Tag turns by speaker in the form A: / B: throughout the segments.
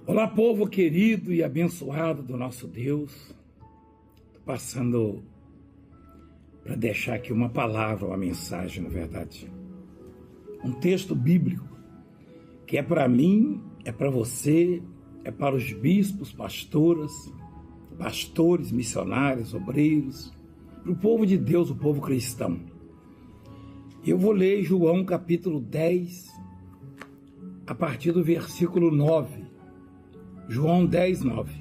A: Olá, povo querido e abençoado do nosso Deus. Estou passando para deixar aqui uma palavra, uma mensagem, na verdade. Um texto bíblico que é para mim, é para você, é para os bispos, pastores, missionários, obreiros, para o povo de Deus, o povo cristão. Eu vou ler João capítulo 10, a partir do versículo 9. João 10, 9.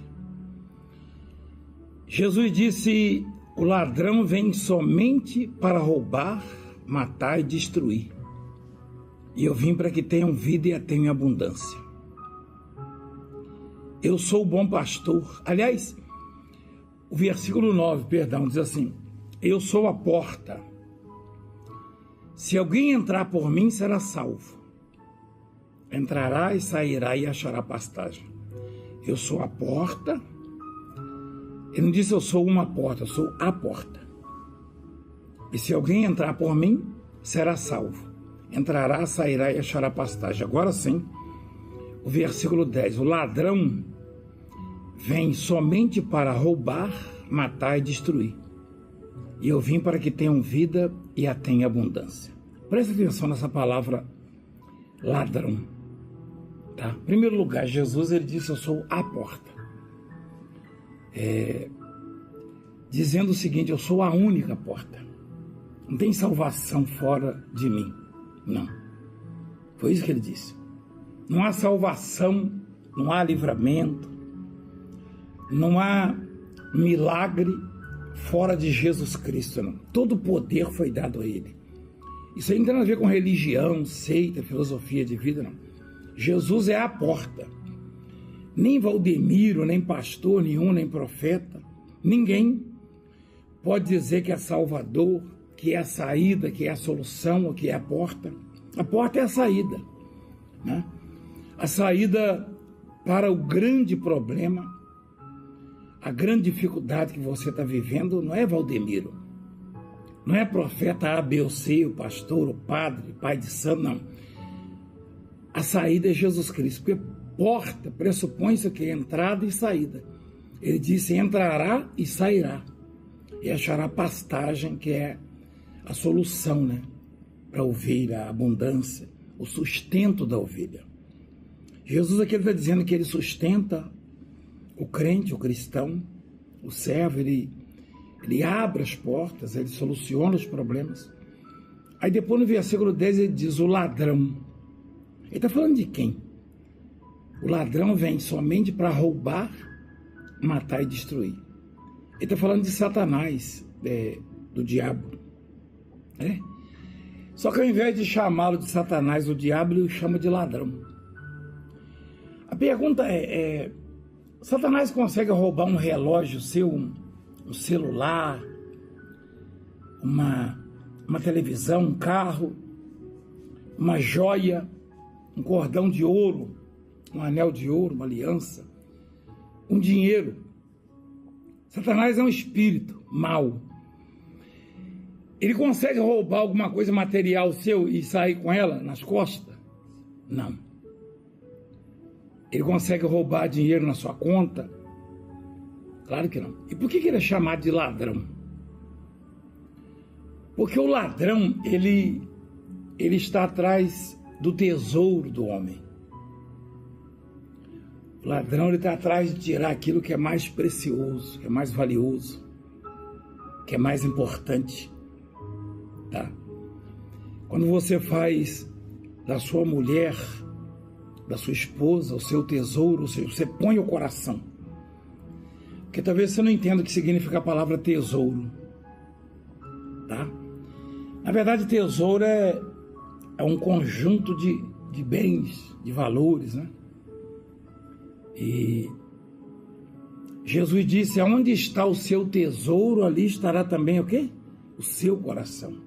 A: Jesus disse: o ladrão vem somente para roubar, matar e destruir. E eu vim para que tenham vida e a tenham em abundância. Eu sou o bom pastor. Aliás, o versículo 9, diz assim: eu sou a porta. Se alguém entrar por mim, será salvo. Entrará e sairá e achará pastagem. Eu sou a porta. Ele não disse eu sou uma porta, eu sou a porta. E se alguém entrar por mim, será salvo. Entrará, sairá e achará pastagem. Agora sim, o versículo 10. O ladrão vem somente para roubar, matar e destruir. E eu vim para que tenham vida e a tenham abundância. Preste atenção nessa palavra ladrão. Tá? Em primeiro lugar, Jesus ele disse: eu sou a porta. Dizendo o seguinte: eu sou a única porta. Não tem salvação fora de mim. Não. Foi isso que ele disse. Não há salvação, não há livramento, não há milagre fora de Jesus Cristo, não. Todo o poder foi dado a ele. Isso aí não tem nada a ver com religião, seita, filosofia de vida, não. Jesus é a porta. Nem Valdemiro, nem pastor nenhum, nem profeta, ninguém pode dizer que é Salvador, que é a saída, que é a solução, ou que é a porta. A porta é a saída, né? A saída para o grande problema, a grande dificuldade que você está vivendo não é Valdemiro, não é profeta A, B ou C, o pastor, o padre, pai de santo, não. A saída é Jesus Cristo, porque porta pressupõe-se que é entrada e saída. Ele disse: entrará e sairá, e achará pastagem, que é a solução, né, para a ovelha, a abundância, o sustento da ovelha. Jesus aqui está dizendo que ele sustenta o crente, o cristão, o servo, ele abre as portas, ele soluciona os problemas. Aí depois no versículo 10 ele diz: o ladrão. Ele está falando de quem? O ladrão vem somente para roubar, matar e destruir. Ele está falando de Satanás, do diabo. Só que ao invés de chamá-lo de Satanás, o diabo, ele o chama de ladrão. A pergunta é: Satanás consegue roubar um relógio seu, um celular, uma televisão, um carro, uma joia, um cordão de ouro, um anel de ouro, uma aliança, um dinheiro? Satanás é um espírito mau. Ele consegue roubar alguma coisa material seu e sair com ela nas costas? Não. Ele consegue roubar dinheiro na sua conta? Claro que não. E por que ele é chamado de ladrão? Porque o ladrão, ele está atrás do tesouro do homem. O ladrão está atrás de tirar aquilo que é mais precioso, que é mais valioso, que é mais importante. Tá? Quando você faz da sua mulher, da sua esposa, o seu tesouro, ou seja, você põe o coração. Porque talvez você não entenda o que significa a palavra tesouro. Tá? Na verdade, tesouro é um conjunto de bens, de valores, né? E Jesus disse: aonde está o seu tesouro, ali estará também o quê? O seu coração.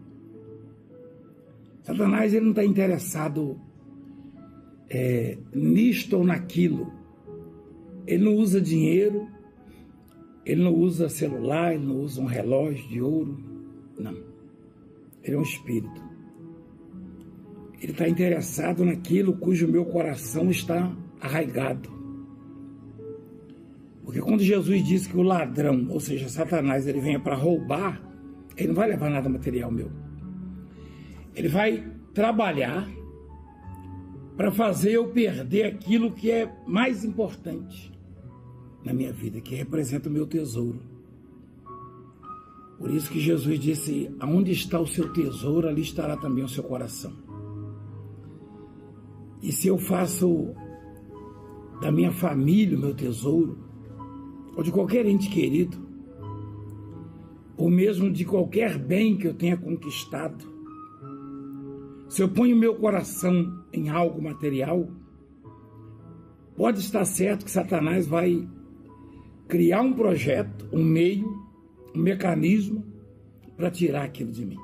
A: Satanás, ele não está interessado nisto ou naquilo. Ele não usa dinheiro, ele não usa celular, ele não usa um relógio de ouro, não. Ele é um espírito. Ele está interessado naquilo cujo meu coração está arraigado. Porque quando Jesus disse que o ladrão, ou seja, Satanás, ele venha para roubar, ele não vai levar nada material meu. Ele vai trabalhar para fazer eu perder aquilo que é mais importante na minha vida, que representa o meu tesouro. Por isso que Jesus disse, aonde está o seu tesouro, ali estará também o seu coração. E se eu faço da minha família o meu tesouro, ou de qualquer ente querido, ou mesmo de qualquer bem que eu tenha conquistado, se eu ponho meu coração em algo material, pode estar certo que Satanás vai criar um projeto, um meio, um mecanismo para tirar aquilo de mim,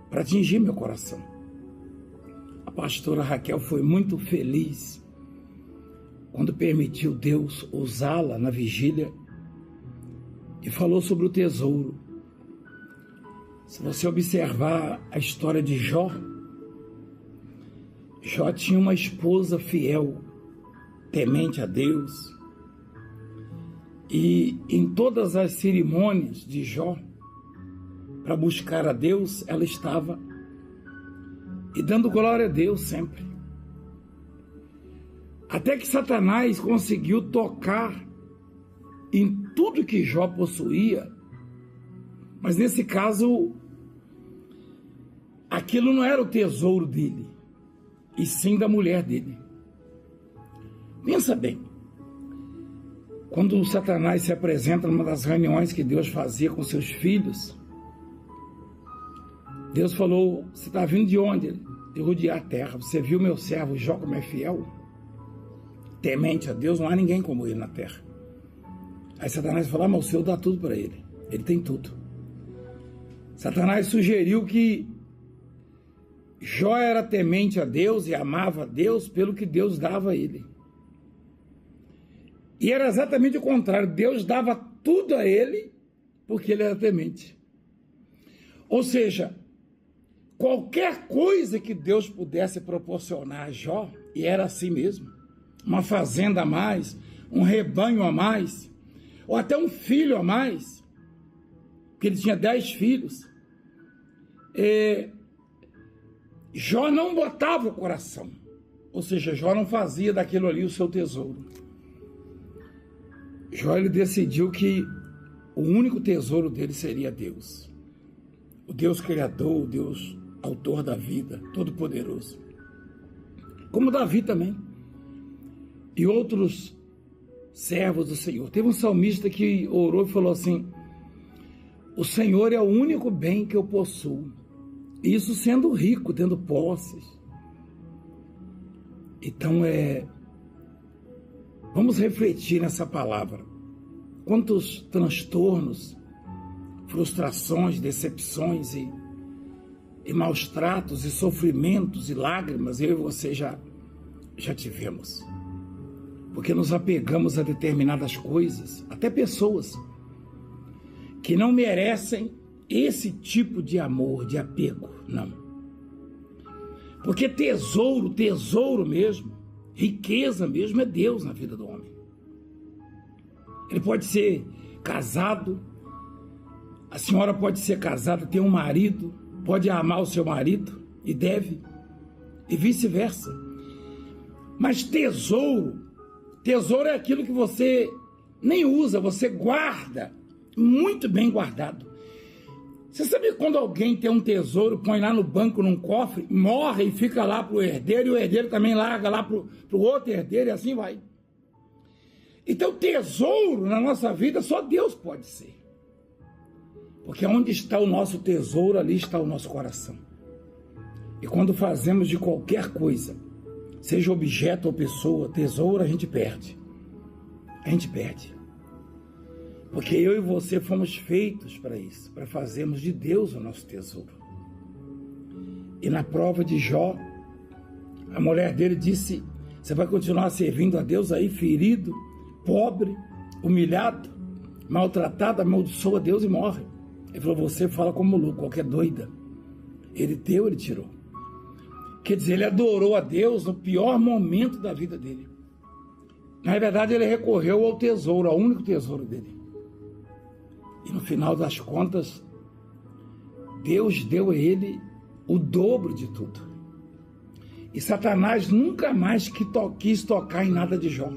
A: para atingir meu coração. A pastora Raquel foi muito feliz quando permitiu Deus usá-la na vigília e falou sobre o tesouro. Se você observar a história de Jó, Jó tinha uma esposa fiel, temente a Deus, e em todas as cerimônias de Jó, para buscar a Deus, ela estava e dando glória a Deus sempre. Até que Satanás conseguiu tocar em tudo que Jó possuía, mas nesse caso, aquilo não era o tesouro dele, e sim da mulher dele. Pensa bem, quando Satanás se apresenta numa das reuniões que Deus fazia com seus filhos, Deus falou, você está vindo de onde? De rodear a terra. Você viu meu servo Jó como é fiel? Temente a Deus, não há ninguém como ele na terra. Aí Satanás falou, mas o Senhor dá tudo para ele. Ele tem tudo. Satanás sugeriu que Jó era temente a Deus e amava a Deus pelo que Deus dava a ele. E era exatamente o contrário. Deus dava tudo a ele porque ele era temente. Ou seja, qualquer coisa que Deus pudesse proporcionar a Jó, e era assim mesmo, uma fazenda a mais, um rebanho a mais, ou até um filho a mais, porque ele tinha 10 filhos, Jó não botava o coração, ou seja, Jó não fazia daquilo ali o seu tesouro. Jó, ele decidiu que o único tesouro dele seria Deus, o Deus Criador, o Deus Autor da vida, Todo-Poderoso, como Davi também, e outros servos do Senhor. Teve um salmista que orou e falou assim, o Senhor é o único bem que eu possuo, isso sendo rico, tendo posses. Então vamos refletir nessa palavra. Quantos transtornos, frustrações, decepções e maus tratos e sofrimentos e lágrimas eu e você já tivemos. Porque nos apegamos a determinadas coisas, até pessoas, que não merecem esse tipo de amor, de apego, não. Porque tesouro mesmo, riqueza mesmo é Deus na vida do homem. Ele pode ser casado, a senhora pode ser casada, ter um marido, pode amar o seu marido, e deve, e vice-versa. Mas tesouro é aquilo que você nem usa, você guarda, muito bem guardado. Você sabe quando alguém tem um tesouro, põe lá no banco, num cofre, morre e fica lá para o herdeiro, e o herdeiro também larga lá para o outro herdeiro, e assim vai. Então tesouro na nossa vida só Deus pode ser. Porque onde está o nosso tesouro, ali está o nosso coração. E quando fazemos de qualquer coisa, seja objeto ou pessoa, tesouro, a gente perde. A gente perde. Porque eu e você fomos feitos para isso, para fazermos de Deus o nosso tesouro. E na prova de Jó, a mulher dele disse, você vai continuar servindo a Deus aí, ferido, pobre, humilhado, maltratado, amaldiçoa Deus e morre. Ele falou, você fala como louco, qualquer doida. Ele deu, ele tirou. Quer dizer, ele adorou a Deus no pior momento da vida dele. Na verdade, ele recorreu ao tesouro, ao único tesouro dele. E no final das contas, Deus deu a ele o dobro de tudo. E Satanás nunca mais quis tocar em nada de Jó.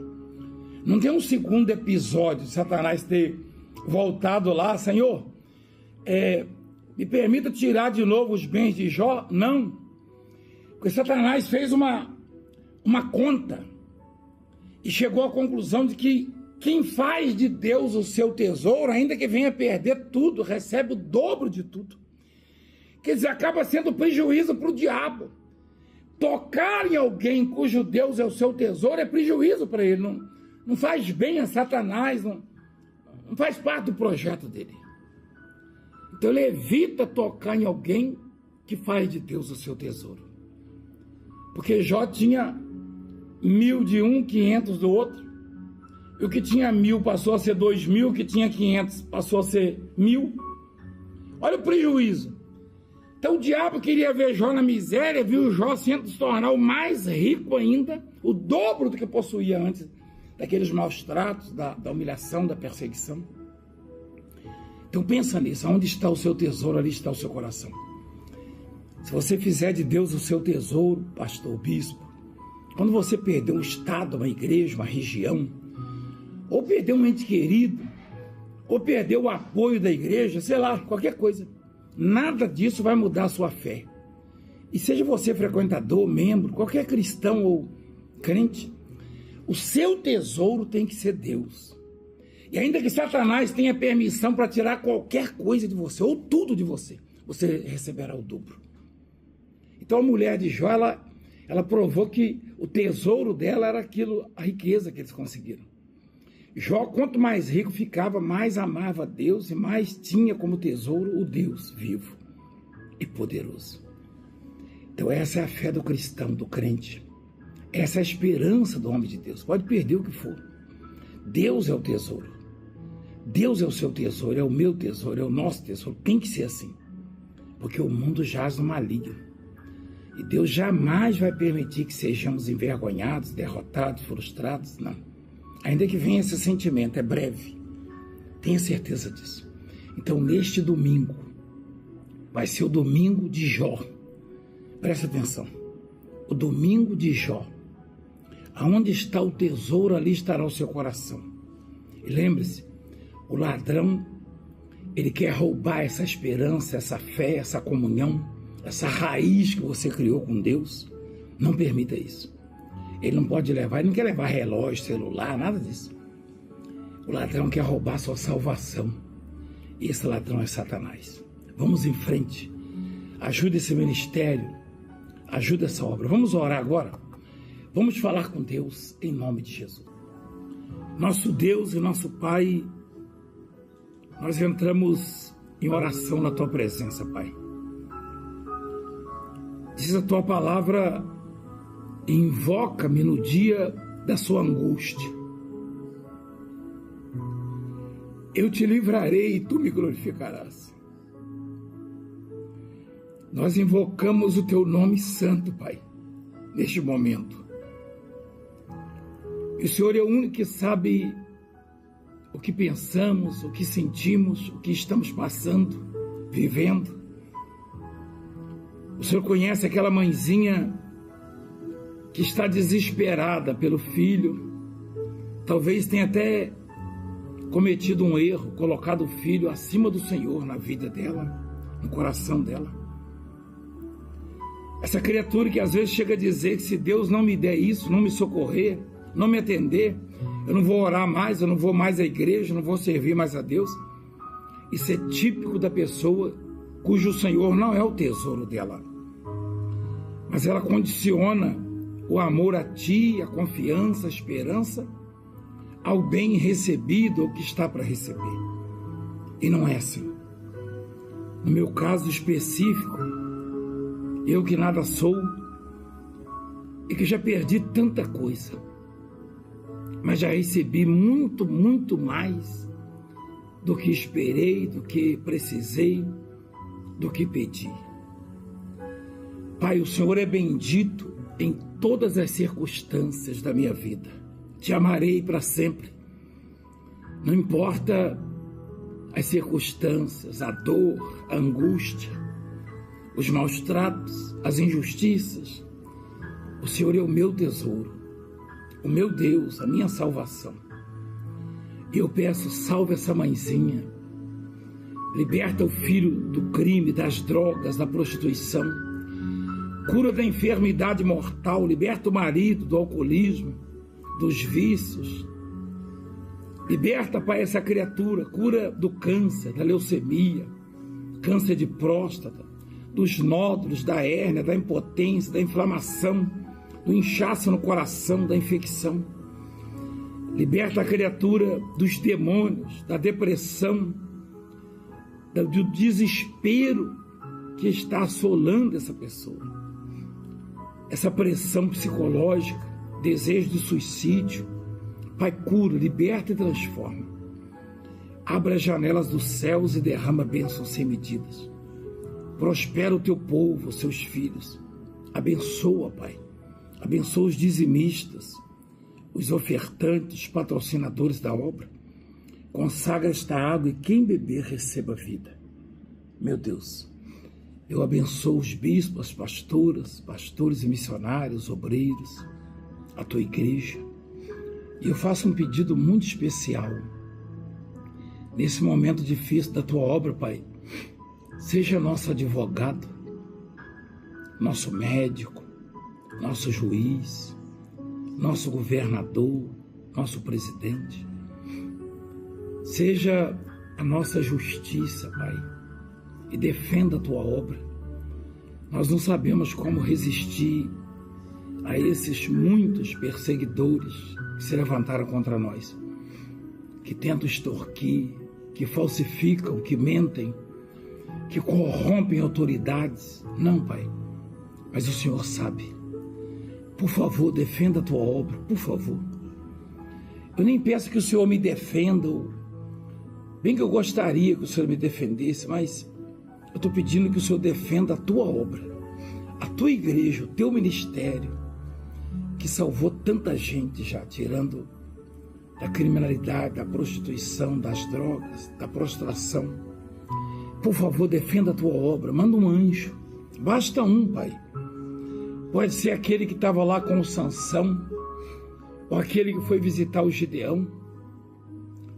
A: Não tem um segundo episódio de Satanás ter voltado lá, Senhor, me permita tirar de novo os bens de Jó? Não. Porque Satanás fez uma conta e chegou à conclusão de que quem faz de Deus o seu tesouro, ainda que venha perder tudo, recebe o dobro de tudo. Quer dizer, acaba sendo prejuízo para o diabo. Tocar em alguém cujo Deus é o seu tesouro é prejuízo para ele. Não faz bem a Satanás, não faz parte do projeto dele. Então ele evita tocar em alguém que faz de Deus o seu tesouro. Porque Jó tinha 1.000 de um, 500 do outro. E o que tinha 1.000 passou a ser 2.000, o que tinha 500 passou a ser 1.000. Olha o prejuízo. Então o diabo queria ver Jó na miséria, viu Jó se tornar o mais rico ainda, o dobro do que possuía antes daqueles maus tratos, da humilhação, da perseguição. Então pensa nisso, onde está o seu tesouro, ali está o seu coração. Se você fizer de Deus o seu tesouro, pastor, bispo, quando você perder um estado, uma igreja, uma região, ou perder um ente querido, ou perder o apoio da igreja, sei lá, qualquer coisa, nada disso vai mudar a sua fé. E seja você frequentador, membro, qualquer cristão ou crente, o seu tesouro tem que ser Deus. E ainda que Satanás tenha permissão para tirar qualquer coisa de você, ou tudo de você, você receberá o dobro. Então a mulher de Jó, ela provou que o tesouro dela era aquilo, a riqueza que eles conseguiram. Jó, quanto mais rico ficava, mais amava a Deus e mais tinha como tesouro o Deus vivo e poderoso. Então essa é a fé do cristão, do crente. Essa é a esperança do homem de Deus. Pode perder o que for. Deus é o tesouro. Deus é o seu tesouro, é o meu tesouro, é o nosso tesouro. Tem que ser assim. Porque o mundo jaz no maligno. E Deus jamais vai permitir que sejamos envergonhados, derrotados, frustrados. Não. Ainda que venha esse sentimento, é breve. Tenha certeza disso. Então, neste domingo, vai ser o domingo de Jó. Presta atenção. O domingo de Jó. Aonde está o tesouro, ali estará o seu coração. E lembre-se, o ladrão, ele quer roubar essa esperança, essa fé, essa comunhão, essa raiz que você criou com Deus. Não permita isso. Ele não pode levar, ele não quer levar relógio, celular, nada disso. O ladrão quer roubar sua salvação. E esse ladrão é Satanás. Vamos em frente. Ajude esse ministério. Ajude essa obra. Vamos orar agora. Vamos falar com Deus em nome de Jesus. Nosso Deus e nosso Pai, nós entramos em oração na Tua presença, Pai. Diz a Tua palavra: invoca-me no dia da sua angústia. Eu te livrarei e Tu me glorificarás. Nós invocamos o Teu nome santo, Pai, neste momento. E o Senhor é o único que sabe o que pensamos, o que sentimos, o que estamos passando, vivendo. O Senhor conhece aquela mãezinha que está desesperada pelo filho, talvez tenha até cometido um erro, colocado o filho acima do Senhor na vida dela, no coração dela. Essa criatura que às vezes chega a dizer que se Deus não me der isso, não me socorrer, não me atender, eu não vou orar mais, eu não vou mais à igreja, eu não vou servir mais a Deus. Isso é típico da pessoa cujo Senhor não é o tesouro dela, mas ela condiciona o amor a Ti, a confiança, a esperança, ao bem recebido ou que está para receber. E não é assim. No meu caso específico, eu que nada sou e que já perdi tanta coisa, mas já recebi muito, muito mais do que esperei, do que precisei, do que pedi. Pai, o Senhor é bendito em todas as circunstâncias da minha vida. te amarei para sempre. Não importa as circunstâncias, a dor, a angústia, os maus tratos, as injustiças, o Senhor é o meu tesouro, o meu Deus, a minha salvação. E eu peço, salve essa mãezinha, liberta o filho do crime, das drogas, da prostituição, cura da enfermidade mortal, liberta o marido do alcoolismo, dos vícios. Liberta, Pai, essa criatura, cura do câncer, da leucemia, câncer de próstata, dos nódulos, da hérnia, da impotência, da inflamação, do inchaço no coração, da infecção. Liberta a criatura dos demônios, da depressão, do desespero que está assolando essa pessoa. Essa pressão psicológica, desejo de suicídio. Pai, cura, liberta e transforma. Abra as janelas dos céus e derrama bênçãos sem medidas. Prospera o teu povo, os seus filhos. Abençoa, Pai. Abençoa os dizimistas, os ofertantes, patrocinadores da obra. Consagra esta água e quem beber receba vida. Meu Deus, eu abençoo os bispos, as pastoras, pastores e missionários, obreiros, a tua igreja. E eu faço um pedido muito especial. Nesse momento difícil da tua obra, Pai, seja nosso advogado, nosso médico, nosso juiz, nosso governador, nosso presidente. Seja a nossa justiça, Pai, e defenda a tua obra. Nós não sabemos como resistir a esses muitos perseguidores que se levantaram contra nós, que tentam extorquir, que falsificam, que mentem, que corrompem autoridades. Não, Pai, mas o Senhor sabe. Por favor, defenda a tua obra, por favor. Eu nem peço que o Senhor me defenda, bem que eu gostaria que o Senhor me defendesse, mas eu estou pedindo que o Senhor defenda a tua obra, a tua igreja, o teu ministério, que salvou tanta gente já, tirando da criminalidade, da prostituição, das drogas, da prostração. Por favor, defenda a tua obra, manda um anjo, basta um, Pai. Pode ser aquele que estava lá com o Sansão, ou aquele que foi visitar o Gideão,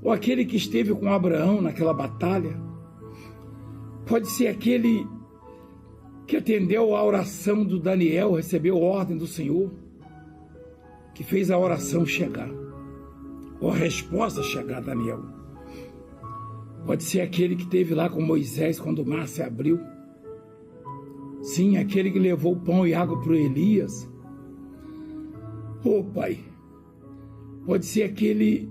A: ou aquele que esteve com Abraão naquela batalha. Pode ser aquele que atendeu a oração do Daniel, recebeu ordem do Senhor, que fez a oração chegar, ou a resposta chegar a Daniel. Pode ser aquele que esteve lá com Moisés quando o mar se abriu. Sim, aquele que levou o pão e água para o Elias. Oh, Pai, pode ser aquele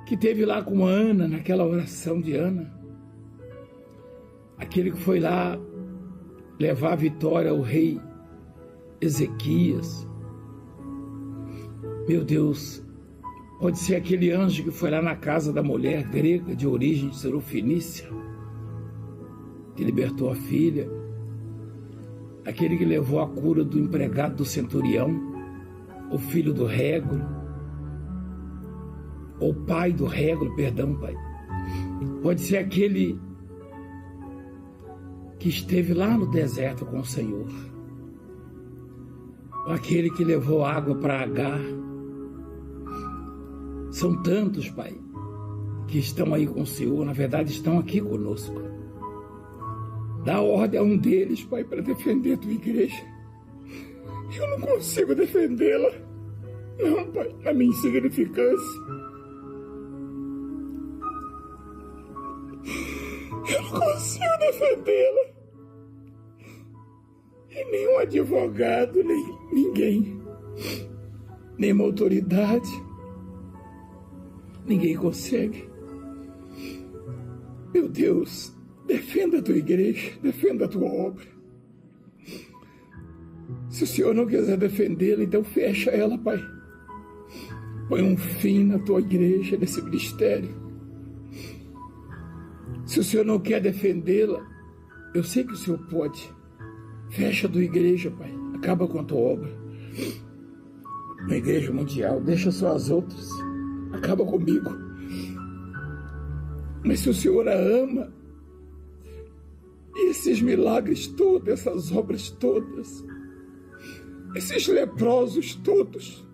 A: que esteve lá com Ana, naquela oração de Ana. Aquele que foi lá levar a vitória ao rei Ezequias. Meu Deus, pode ser aquele anjo que foi lá na casa da mulher grega de origem serofenícia, que libertou a filha. Aquele que levou a cura do empregado do centurião, o filho do régolo, ou pai do régolo, perdão, Pai. Pode ser aquele que esteve lá no deserto com o Senhor, ou aquele que levou água para Agar. São tantos, Pai, que estão aí com o Senhor, na verdade estão aqui conosco. Dá ordem a um deles, Pai, para defender a tua igreja. Eu não consigo defendê-la. Não, Pai, na minha insignificância. Eu não consigo defendê-la. E nenhum advogado, nem ninguém, nenhuma autoridade, ninguém consegue. Meu Deus, defenda a tua igreja, defenda a tua obra. Se o Senhor não quiser defendê-la, então fecha ela, Pai. Põe um fim na tua igreja, nesse ministério. Se o Senhor não quer defendê-la, eu sei que o Senhor pode. Fecha a tua igreja, Pai. Acaba com a tua obra. uma igreja mundial, deixa só as outras, acaba comigo. Mas se o Senhor a ama, esses milagres todos, essas obras todas, esses leprosos todos,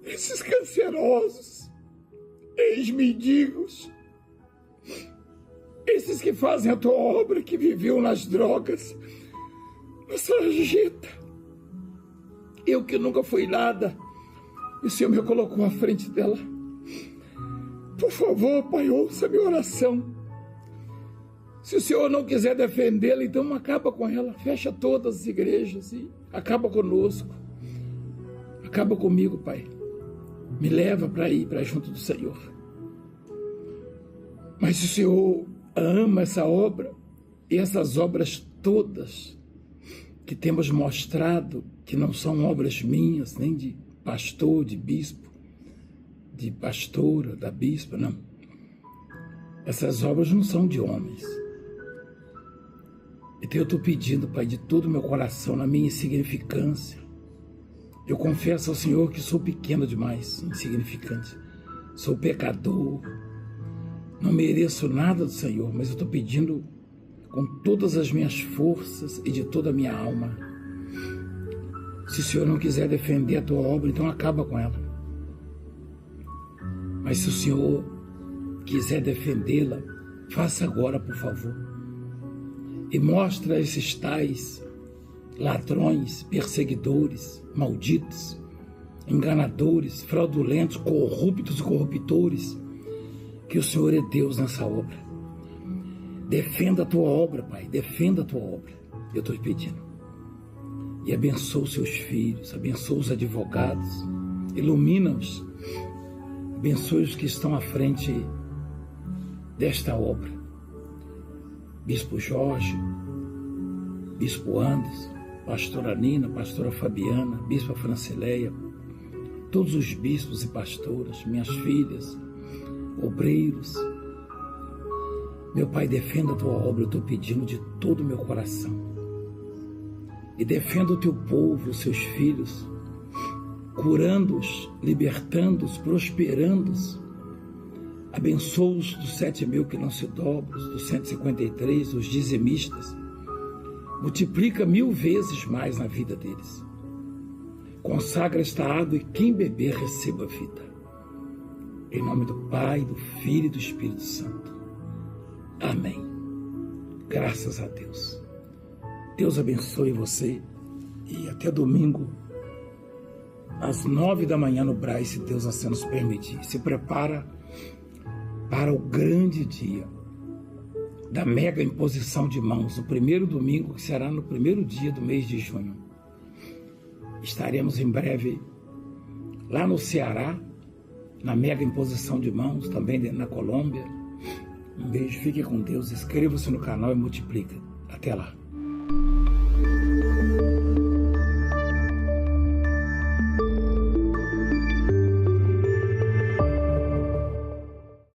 A: esses cancerosos, ex-mendigos, esses que fazem a tua obra, que viviam nas drogas, na sarjeta, eu que nunca fui nada, e o Senhor me colocou à frente dela. Por favor, Pai, ouça a minha oração. Se o Senhor não quiser defendê-la, então acaba com ela, fecha todas as igrejas e acaba conosco. Acaba comigo, Pai. Me leva para ir para junto do Senhor. Mas se o Senhor ama essa obra e essas obras todas que temos mostrado, que não são obras minhas, nem de pastor, de bispo, de pastora, da bispa, não. Essas obras não são de homens. Então eu estou pedindo, Pai, de todo o meu coração, na minha insignificância. Eu confesso ao Senhor que sou pequeno demais, insignificante. Sou pecador, não mereço nada do Senhor, mas eu estou pedindo com todas as minhas forças e de toda a minha alma. Se o Senhor não quiser defender a tua obra, então acaba com ela. Mas se o Senhor quiser defendê-la, faça agora, por favor. E mostra esses tais ladrões, perseguidores, malditos, enganadores, fraudulentos, corruptos e corruptores, que o Senhor é Deus nessa obra. Defenda a tua obra, Pai, defenda a tua obra. Eu estou te pedindo. E abençoa os seus filhos, abençoa os advogados, ilumina-os, abençoe os que estão à frente desta obra. Bispo Jorge, Bispo Anderson, Pastora Nina, Pastora Fabiana, Bispa Francileia, todos os bispos e pastoras, minhas filhas, obreiros. Meu Pai, defenda a tua obra, eu estou pedindo de todo o meu coração. E defenda o teu povo, os seus filhos, curando-os, libertando-os, prosperando-os. Abençoa-os dos 7.000 que não se dobram, dos 153, os dizimistas. Multiplica 1000 vezes mais na vida deles. Consagra esta água e quem beber receba vida. Em nome do Pai, do Filho e do Espírito Santo. Amém. Graças a Deus. Deus abençoe você e até domingo, às 9 da manhã no Braz, se Deus assim nos permitir. Se prepara para o grande dia da mega imposição de mãos, no primeiro domingo, que será no primeiro dia do mês de junho. Estaremos em breve lá no Ceará, na mega imposição de mãos, também na Colômbia. Um beijo, fique com Deus, inscreva-se no canal e multiplica. Até lá.